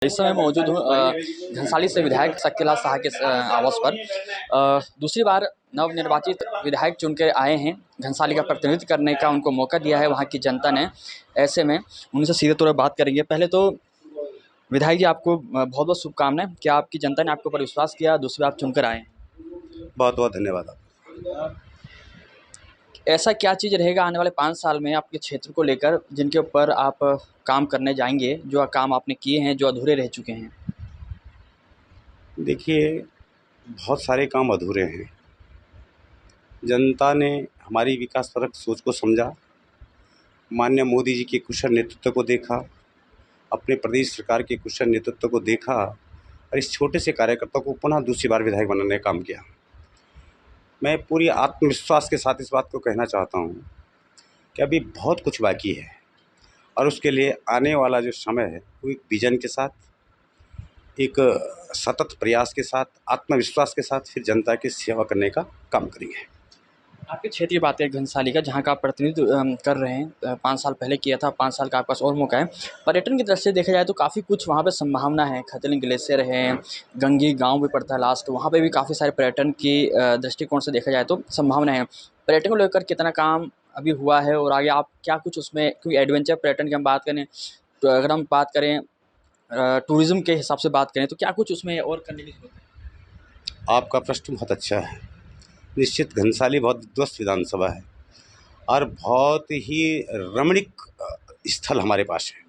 इस समय मौजूद हूँ घनसाली से विधायक शक्तिलाल शाह के आवास पर। दूसरी बार नवनिर्वाचित विधायक चुन के आए हैं, घनसाली का प्रतिनिधित्व करने का उनको मौका दिया है वहाँ की जनता ने। ऐसे में उनसे सीधे तौर पर बात करेंगे। पहले तो विधायक जी, आपको बहुत बहुत शुभकामनाएं। क्या आपकी जनता ने आपके ऊपर विश्वास किया, दूसरी बार चुनकर आए? बहुत बहुत धन्यवाद आप। ऐसा क्या चीज़ रहेगा आने वाले 5 साल में आपके क्षेत्र को लेकर, जिनके ऊपर आप काम करने जाएंगे, जो काम आपने किए हैं जो अधूरे रह चुके हैं? देखिए, बहुत सारे काम अधूरे हैं। जनता ने हमारी विकासपरक सोच को समझा, माननीय मोदी जी के कुशल नेतृत्व को देखा, अपने प्रदेश सरकार के कुशल नेतृत्व को देखा और इस छोटे से कार्यकर्ता को पुनः दूसरी बार विधायक बनाने का काम किया। मैं पूरी आत्मविश्वास के साथ इस बात को कहना चाहता हूँ कि अभी बहुत कुछ बाकी है और उसके लिए आने वाला जो समय है वो एक विज़न के साथ, एक सतत प्रयास के साथ, आत्मविश्वास के साथ फिर जनता की सेवा करने का काम करेंगे। आपके क्षेत्र की बात करें घनसाली का, जहाँ का आप प्रतिनिधित्व कर रहे हैं, 5 साल पहले किया था, 5 साल का आपके पास और मौका है। पर्यटन की दृष्टि से देखा जाए तो काफ़ी कुछ वहाँ पे संभावना है। खतलिंग ग्लेशियर है, गंगी गाँव भी पड़ता है लास्ट, वहाँ पे भी काफ़ी सारे पर्यटन की दृष्टिकोण से देखा जाए तो संभावना है। पर्यटन को लेकर कितना काम अभी हुआ है और आगे आप क्या कुछ उसमें, क्योंकि एडवेंचर पर्यटन की हम बात करें तो अगर हम बात करें टूरिज़्म के हिसाब से बात करें तो क्या कुछ उसमें और करने की ज़रूरत है? आपका प्रश्न बहुत अच्छा है। निश्चित घनसाली बहुत विध्वस्त विधानसभा है और बहुत ही रमणीक स्थल हमारे पास है।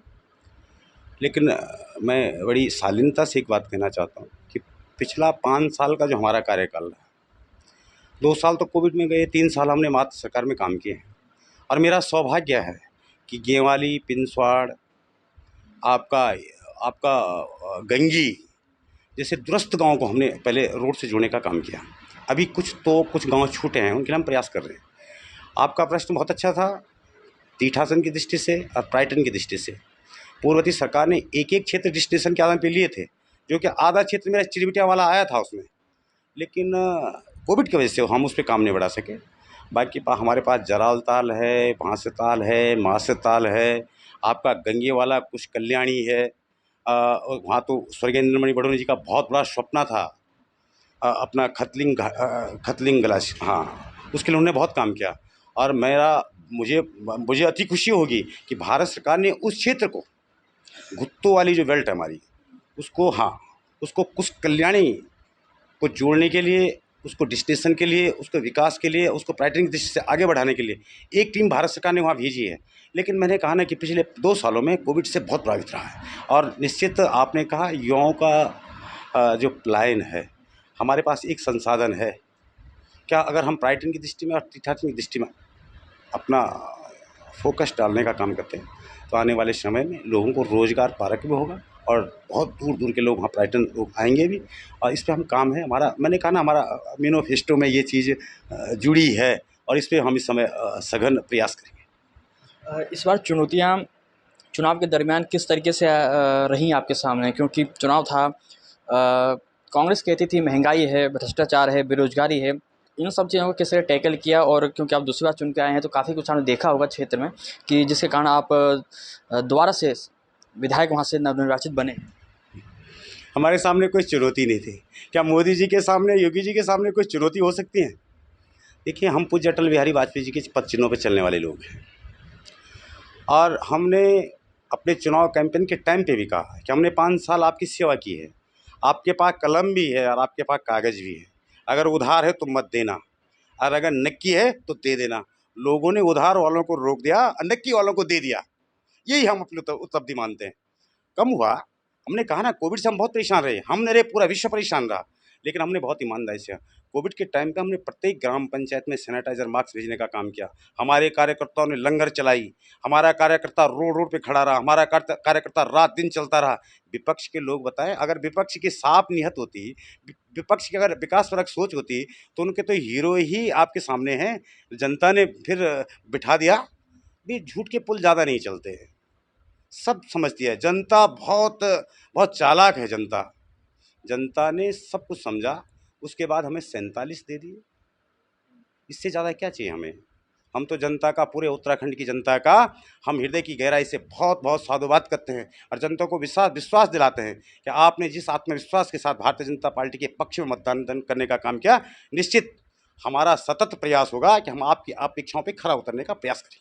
लेकिन मैं बड़ी शालीनता से एक बात कहना चाहता हूँ कि पिछला 5 साल का जो हमारा कार्यकाल है, 2 साल तो कोविड में गए, 3 साल हमने मात्र सरकार में काम किए हैं और मेरा सौभाग्य है कि गेवाली, पिनस्वाड़, आपका आपका गंगी जैसे दूरस्थ गाँव को हमने पहले रोड से जोड़ने का काम किया। अभी कुछ गाँव छूटे हैं, उनके लिए हम प्रयास कर रहे हैं। आपका प्रश्न बहुत अच्छा था, तीर्थाटन की दृष्टि से और पर्यटन की दृष्टि से। पूर्ववर्ती सरकार ने एक-एक क्षेत्र डेस्टिनेशन के आधार पे लिए थे, जो कि आधा क्षेत्र मेरा चिरबिटिया वाला आया था उसमें, लेकिन कोविड की वजह से हम उस पे काम नहीं बढ़ा सके। बाकी हमारे पास जराल ताल है, भांसे ताल है, मासे ताल है, आपका गंगे वाला कुछ कल्याणी है। और वहाँ तो स्वर्गीय इंद्रमणि बडोनी जी का बहुत बड़ा स्वप्न था, अपना खतलिंग ग्लास, हाँ, उसके लिए उन्होंने बहुत काम किया और मुझे मुझे अति खुशी होगी कि भारत सरकार ने उस क्षेत्र को, गुत्तो वाली जो बेल्ट है हमारी, उसको, हाँ, उसको कुछ कल्याणी को जोड़ने के लिए, उसको डेस्टिनेशन के लिए, उसके विकास के लिए, उसको पर्यटन की दृष्टि से आगे बढ़ाने के लिए एक टीम भारत सरकार ने वहाँ भेजी है। लेकिन मैंने कहा ना कि पिछले 2 सालों में कोविड से बहुत प्रभावित रहा है और निश्चित आपने कहा युवाओं का जो पलायन है, हमारे पास एक संसाधन है। क्या अगर हम पर्यटन की दृष्टि में और तीर्थाटन की दृष्टि में अपना फोकस डालने का काम करते हैं तो आने वाले समय में लोगों को रोज़गार पारक भी होगा और बहुत दूर दूर के लोग वहाँ पर्यटन लोग आएंगे भी। और इस पे हम काम है हमारा, मैंने कहा ना, हमारा मैनिफेस्टो में ये चीज़ जुड़ी है और इस पे हम इस समय सघन प्रयास करेंगे। इस बार चुनाव के दरमियान किस तरीके से रही आपके सामने? क्योंकि चुनाव था, कांग्रेस कहती थी महंगाई है, भ्रष्टाचार है, बेरोजगारी है, इन सब चीज़ों को किस तरह टैकल किया? और क्योंकि आप दूसरी बार चुन के आए हैं तो काफ़ी कुछ आपने देखा होगा क्षेत्र में, कि जिसके कारण आप दोबारा से विधायक वहाँ से नवनिर्वाचित बने। हमारे सामने कोई चुनौती नहीं थी। क्या मोदी जी के सामने, योगी जी के सामने कोई चुनौती हो सकती है? देखिए, हम पूज्य अटल बिहारी वाजपेयी जी के पद चिन्हों पर चलने वाले लोग हैं और हमने अपने चुनाव कैंपेन के टाइम पे भी कहा कि हमने 5 साल आपकी सेवा की है। आपके पास कलम भी है और आपके पास कागज़ भी है। अगर उधार है तो मत देना और अगर नक्की है तो दे देना। लोगों ने उधार वालों को रोक दिया और नक्की वालों को दे दिया। यही हम अपनी उपलब्धि मानते हैं। कम हुआ, हमने कहा ना, कोविड से हम बहुत परेशान रहे, हम नहीं रहे, पूरा विश्व परेशान रहा, लेकिन हमने बहुत ईमानदारी से कोविड के टाइम पे हमने प्रत्येक ग्राम पंचायत में सैनिटाइजर मास्क भेजने का काम किया। हमारे कार्यकर्ताओं ने लंगर चलाई, हमारा कार्यकर्ता रोड रोड पे खड़ा रहा, हमारा कार्यकर्ता रात दिन चलता रहा। विपक्ष के लोग बताएं, अगर विपक्ष की साफ नियत होती, विपक्ष की अगर विकासपरक सोच होती तो उनके तो हीरो ही आपके सामने हैं। जनता ने फिर बिठा दिया। भी झूठ के पुल ज़्यादा नहीं चलते हैं, सब समझती है जनता, बहुत बहुत चालाक है जनता। जनता ने सब कुछ समझा, उसके बाद हमें 47 दे दिए। इससे ज़्यादा क्या चाहिए हमें? हम तो जनता का, पूरे उत्तराखंड की जनता का हम हृदय की गहराई से बहुत बहुत साधुवाद करते हैं और जनता को विश्वास दिलाते हैं कि आपने जिस आत्मविश्वास के साथ भारतीय जनता पार्टी के पक्ष में मतदान करने का काम किया, निश्चित हमारा सतत प्रयास होगा कि हम आपकी अपेक्षाओं पे खरा उतरने का प्रयास करें।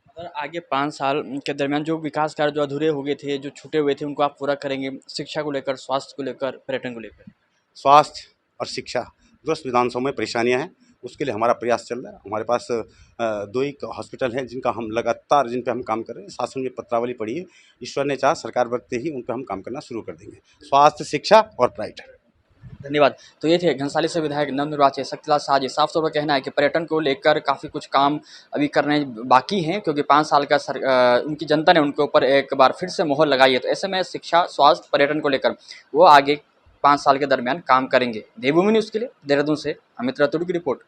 अगर आगे 5 साल के दरमियान जो विकास कार्य जो अधूरे हो गए थे, जो छूटे हुए थे, उनको आप पूरा करेंगे, शिक्षा को लेकर, स्वास्थ्य को लेकर, पर्यटन को लेकर? स्वास्थ्य और शिक्षा 10 विधानसभाओं में परेशानियां हैं, उसके लिए हमारा प्रयास चल रहा है। हमारे पास 2 ही हॉस्पिटल हैं जिन पे हम काम कर रहे हैं। शासन में पत्रावली पड़ी है, ईश्वर ने चाहा सरकार बनते ही उन पे हम काम करना शुरू कर देंगे। स्वास्थ्य, शिक्षा और पर्यटन। धन्यवाद। तो ये थे घनसाली से विधायक नवनिर्वाचित शक्तिलाल शाह जी। साफ तौर पर कहना है कि पर्यटन को लेकर काफ़ी कुछ काम अभी करने बाकी हैं, क्योंकि 5 साल का उनकी जनता ने उनके ऊपर एक बार फिर से मोहर लगाई है। तो ऐसे में शिक्षा, स्वास्थ्य, पर्यटन को लेकर वो आगे 5 साल के दरमियान काम करेंगे। देवभूमि न्यूज़ के लिए देहरादून से अमित राठौड़ की रिपोर्ट।